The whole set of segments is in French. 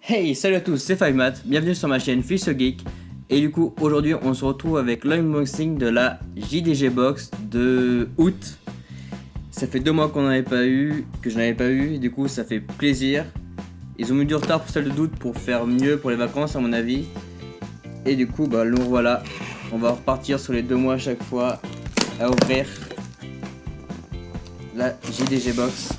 Hey, salut à tous, c'est FiveMatt, bienvenue sur ma chaîne Fils Geek. Et du coup, aujourd'hui, on se retrouve avec l'unboxing de la JDG Box de août. Ça fait 2 mois qu'on n'avait pas eu, que je n'avais pas eu, et du coup, ça fait plaisir. Ils ont mis du retard pour celle de août pour faire mieux pour les vacances, à mon avis. Et du coup, bah, nous voilà, on va repartir sur les 2 mois à chaque fois à ouvrir la JDG Box.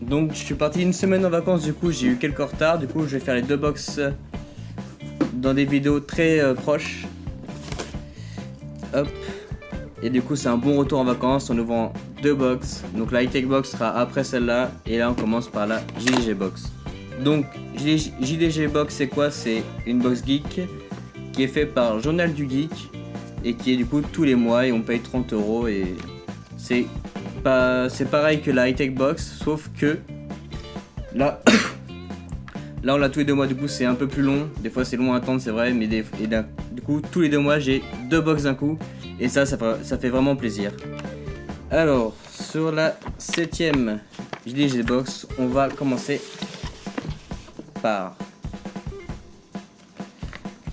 Donc je suis parti une semaine en vacances, du coup j'ai eu quelques retards, du coup je vais faire les 2 box dans des vidéos très proches. Hop. Et du coup c'est un bon retour en vacances en ouvrant 2 box. Donc la high-tech box sera après celle-là et là on commence par la JDG box. Donc JDG box c'est quoi? C'est une box geek qui est faite par Journal du Geek et qui est du coup tous les mois et on paye 30 € et c'est pareil que la high-tech box, sauf que là, là on l'a tous les 2 mois, du coup c'est un peu plus long. Des fois c'est long à attendre, c'est vrai, mais du coup tous les 2 mois j'ai 2 box d'un coup et ça fait vraiment plaisir. Alors sur la 7ème JDG box, on va commencer par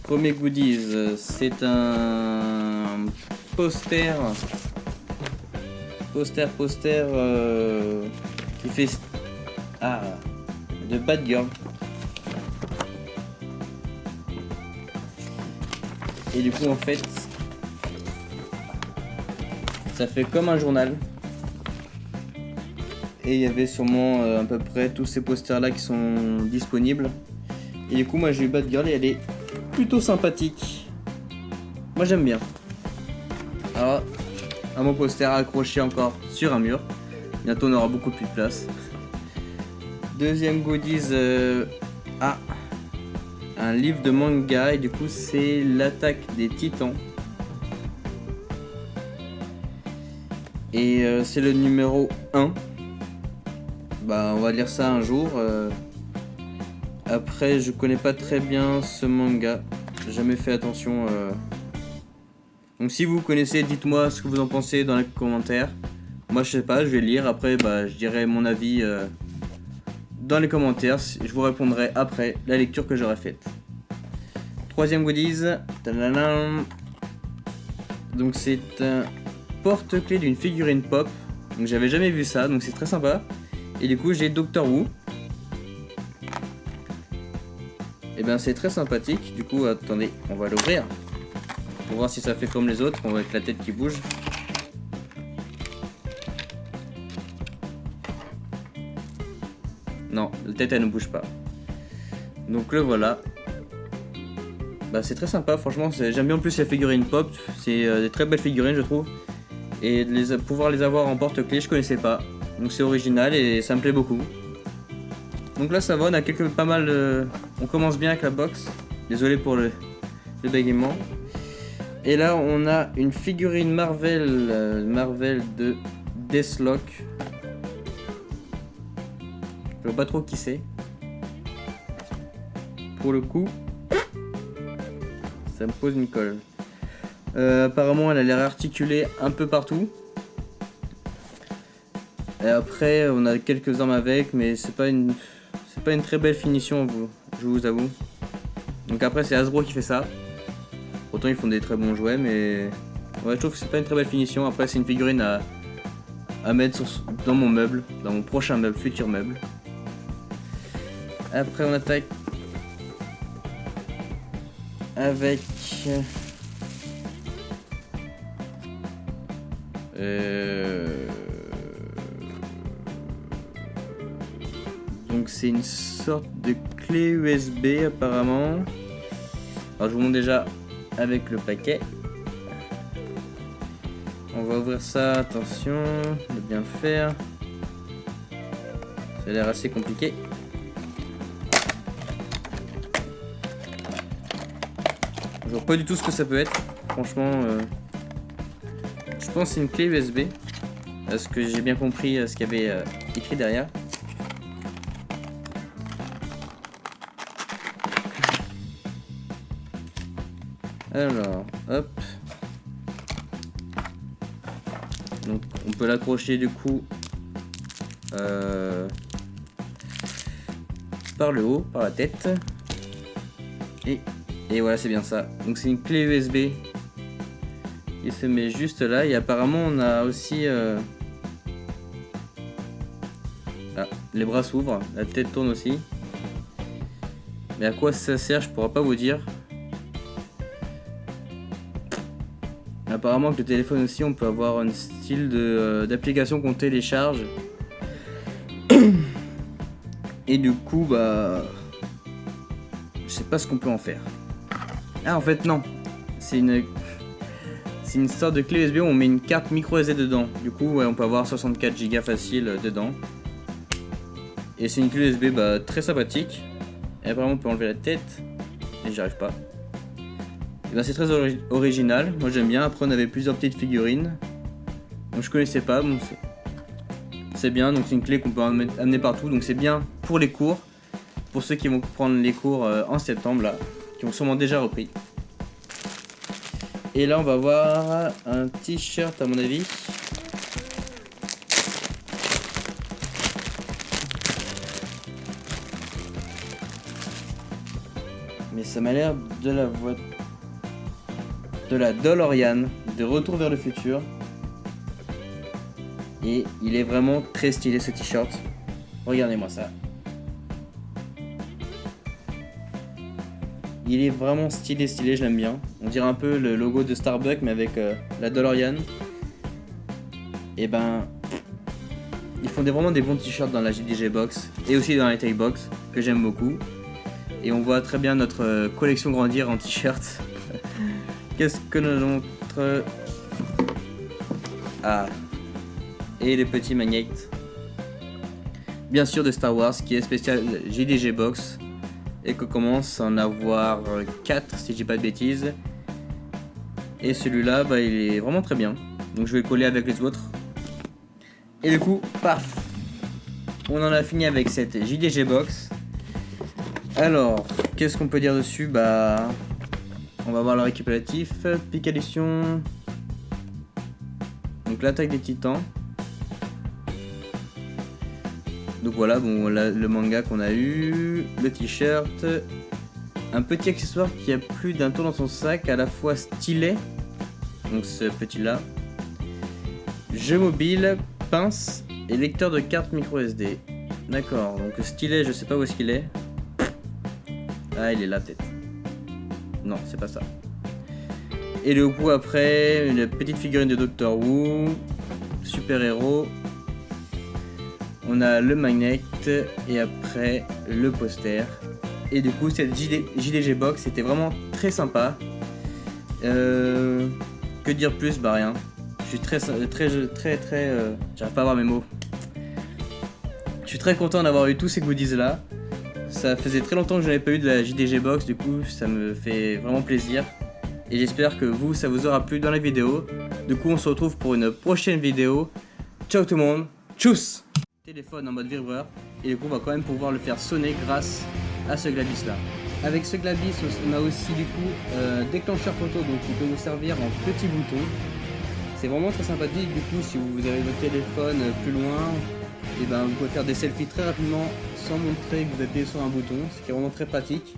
premier goodies. C'est un poster qui fait de Bad Girl. Et du coup en fait ça fait comme un journal. Et il y avait sûrement à peu près tous ces posters là qui sont disponibles. Et du coup moi j'ai eu Bad Girl et elle est plutôt sympathique. Moi j'aime bien. Alors un beau poster accroché encore sur un mur. Bientôt on aura beaucoup plus de place. Deuxième goodies, un livre de manga et du coup c'est l'attaque des titans. Et c'est le numéro 1. Bah on va lire ça un jour. Après je connais pas très bien ce manga. J'ai jamais fait attention. Donc si vous connaissez, dites-moi ce que vous en pensez dans les commentaires. Moi je sais pas, je vais lire, après bah, je dirai mon avis dans les commentaires. Je vous répondrai après la lecture que j'aurai faite. Troisième goodies. Tadadam. Donc c'est un porte-clés d'une figurine pop. Donc j'avais jamais vu ça, donc c'est très sympa. Et du coup j'ai Doctor Who. Et ben c'est très sympathique. Du coup attendez, on va l'ouvrir. Pour voir si ça fait comme les autres, avec la tête qui bouge. Non, la tête elle ne bouge pas. Donc le voilà. Bah c'est très sympa, franchement, j'aime bien en plus les figurines pop. C'est des très belles figurines je trouve. Et pouvoir les avoir en porte-clés, je connaissais pas. Donc c'est original et ça me plaît beaucoup. Donc là ça va, on a pas mal. On commence bien avec la box. Désolé pour le bégaiement. Et là on a une figurine Marvel de Deathlock. Je vois pas trop qui c'est. Pour le coup, ça me pose une colle. Apparemment elle a l'air articulée un peu partout. Et après on a quelques armes avec, mais c'est pas une très belle finition, je vous avoue. Donc après c'est Hasbro qui fait ça. Autant ils font des très bons jouets, mais ouais, je trouve que c'est pas une très belle finition. Après c'est une figurine à mettre dans mon meuble, dans mon prochain meuble, futur meuble. Après on attaque avec donc c'est une sorte de clé USB apparemment. Alors je vous montre déjà avec le paquet. On va ouvrir ça, attention de bien le faire. Ça a l'air assez compliqué. Je vois pas du tout ce que ça peut être. Franchement, je pense que c'est une clé USB. Parce que j'ai bien compris ce qu'il y avait écrit derrière. Alors, hop. Donc on peut l'accrocher du coup par le haut, par la tête. Et voilà, c'est bien ça. Donc c'est une clé USB qui se met juste là. Et apparemment on a aussi les bras s'ouvrent, la tête tourne aussi. Mais à quoi ça sert, je pourrais pas vous dire. Apparemment que le téléphone aussi, on peut avoir un style d'application qu'on télécharge. Et du coup, bah, je sais pas ce qu'on peut en faire. Ah, en fait non, c'est une sorte de clé USB où on met une carte micro SD dedans. Du coup, ouais, on peut avoir 64 Go facile dedans. Et c'est une clé USB bah, très sympathique. Et apparemment on peut enlever la tête. Et j'y arrive pas. Et ben, c'est très original. Moi j'aime bien. Après on avait plusieurs petites figurines. Donc je connaissais pas. Bon, c'est bien. Donc c'est une clé qu'on peut amener partout. Donc c'est bien pour les cours. Pour ceux qui vont prendre les cours en septembre là. Qui ont sûrement déjà repris. Et là on va voir un t-shirt à mon avis. Mais ça m'a l'air de la DeLorean de Retour vers le futur. Et il est vraiment très stylé ce t-shirt. Regardez-moi ça. Il est vraiment stylé, je l'aime bien. On dirait un peu le logo de Starbucks mais avec la DeLorean. Et ben, ils font vraiment des bons t-shirts dans la JDG Box et aussi dans la Tail Box que j'aime beaucoup. Et on voit très bien notre collection grandir en t-shirt. Qu'est-ce que nous montre? Ah, et les petits magnets. Bien sûr de Star Wars qui est spécial JDG Box. Et qu'on commence à en avoir 4 si je dis pas de bêtises. Et celui-là, bah, il est vraiment très bien. Donc je vais le coller avec les autres. Et du coup, paf, on en a fini avec cette JDG Box. Alors, qu'est-ce qu'on peut dire dessus? Bah, on va voir le récapitulatif. Pique édition. Donc l'attaque des titans. Donc voilà, bon, le manga qu'on a eu, le t-shirt, un petit accessoire qui a plus d'un tour dans son sac, à la fois stylet, donc ce petit là, jeu mobile, pince et lecteur de carte micro SD. D'accord, donc le stylet, je sais pas où est-ce qu'il est. Ah, il est là peut-être. Non, c'est pas ça. Et le coup après, une petite figurine de Doctor Who, super héros. On a le magnet et après le poster. Et du coup cette JDG Box était vraiment très sympa. Que dire plus? Bah rien. Je suis très j'arrive pas à avoir mes mots. Je suis très content d'avoir eu tous ces goodies là. Ça faisait très longtemps que je n'avais pas eu de la JDG Box. Du coup ça me fait vraiment plaisir. Et j'espère que vous, ça vous aura plu dans la vidéo. Du coup on se retrouve pour une prochaine vidéo. Ciao tout le monde. Tchuss! Téléphone en mode vibreur et du coup on va quand même pouvoir le faire sonner grâce à ce glabis là. Avec ce glabis on a aussi du coup déclencheur photo, donc il peut vous servir en petit bouton. C'est vraiment très sympathique. Du coup si vous avez votre téléphone plus loin, et ben vous pouvez faire des selfies très rapidement sans montrer que vous appuyez sur un bouton, ce qui est vraiment très pratique.